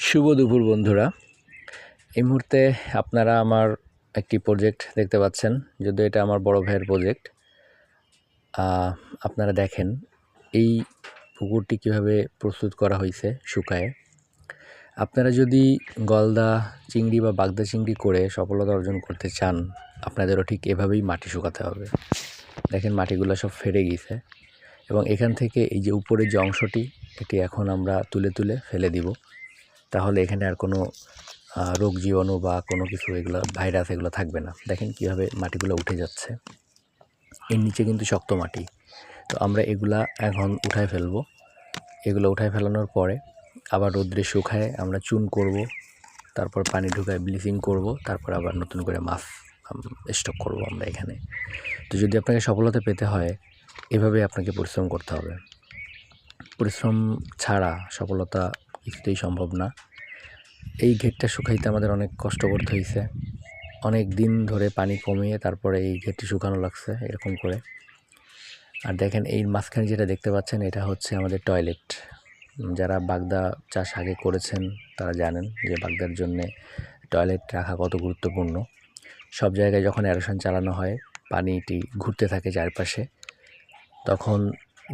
শুভ দুপুর বন্ধুরা। এই মুহূর্তে আপনারা আমার একটি প্রজেক্ট দেখতে পাচ্ছেন, যদিও এটা আমার বড় ভাইয়ের প্রজেক্ট। আপনারা দেখেন এই পুকুরটি কীভাবে প্রস্তুত করা হয়েছে শুকায়ে। আপনারা যদি গলদা চিংড়ি বা বাগদা চিংড়ি করে সফলতা অর্জন করতে চান, আপনাদেরও ঠিক এভাবেই মাটি শুকাতে হবে। দেখেন মাটিগুলো সব ফেটে গেছে এবং এখান থেকে এই যে উপরের যে অংশটি, এটি এখন আমরা তুলে তুলে ফেলে দিব। তাহলে এখানে আর কোনো রোগ জীবাণু বা কোনো কিছু এগুলো ভাইরাস এগুলো থাকবে না। দেখেন কীভাবে মাটিগুলো উঠে যাচ্ছে। এর নিচে কিন্তু শক্ত মাটি। তো আমরা এগুলা এখন উঠায় ফেলবো। এগুলো উঠায় ফেলানোর পরে আবার রোদ্রে শুকায় আমরা চুন করব, তারপর পানি ঢুকায় ব্লিচিং করব, তারপর আবার নতুন করে মাছ স্টক করব আমরা এখানে। তো যদি আপনাকে সফলতা পেতে হয়, এভাবে আপনাকে পরিশ্রম করতে হবে। পরিশ্রম ছাড়া সফলতা কিছুতেই সম্ভব না। এই ঘেরটা শুকাইতে আমাদের অনেক কষ্ট করতে হয়েছে। অনেক দিন ধরে পানি কমিয়ে তারপরে এই ঘেরটি শুকানো লাগছে এরকম করে। আর দেখেন এই মাঝখানে যেটা দেখতে পাচ্ছেন, এটা হচ্ছে আমাদের টয়লেট। যারা বাগদা চাষ আগে করেছেন তারা জানেন যে বাগদার জন্যে টয়লেট রাখা কত গুরুত্বপূর্ণ। সব জায়গায় যখন অ্যারেশন চালানো হয়, পানিটি ঘুরতে থাকে চারপাশে, তখন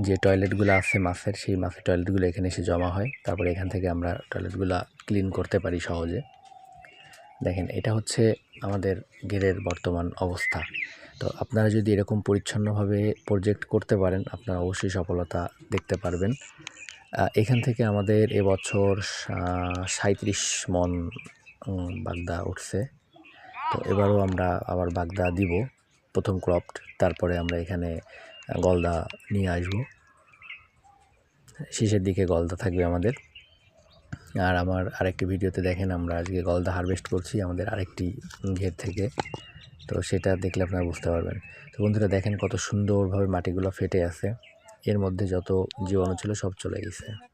যে টয়লেটগুলো আছে মাছের, সেই মাছের টয়লেটগুলো এখানে এসে জমা হয়। তারপরে এখান থেকে আমরা টয়লেটগুলো ক্লিন করতে পারি সহজে। দেখেন এটা হচ্ছে আমাদের ঘেরের বর্তমান অবস্থা। তো আপনারা যদি এরকম পরিচ্ছন্নভাবে প্রজেক্ট করতে পারেন, আপনারা অবশ্যই সফলতা দেখতে পারবেন। এখান থেকে আমাদের এবছর 37 মণ বাগদা উঠছে। তো এবারও আমরা আবার বাগদা দিব, প্রথম ক্রপড। তারপরে আমরা এখানে গলদা নিয়ে আসবো। শেষের দিকে গলদা থাকবে আমাদের। আর আমার আরেকটি ভিডিওতে দেখেন আমরা আজকে গলদা হারভেস্ট করছি আমাদের আরেকটি ঘের থেকে। তো সেটা দেখলে আপনারা বুঝতে পারবেন। তো বন্ধুরা দেখেন কত সুন্দরভাবে মাটিগুলো ফেটে আছে, এর মধ্যে যত জীবাণু ছিল সব চলে গেছে।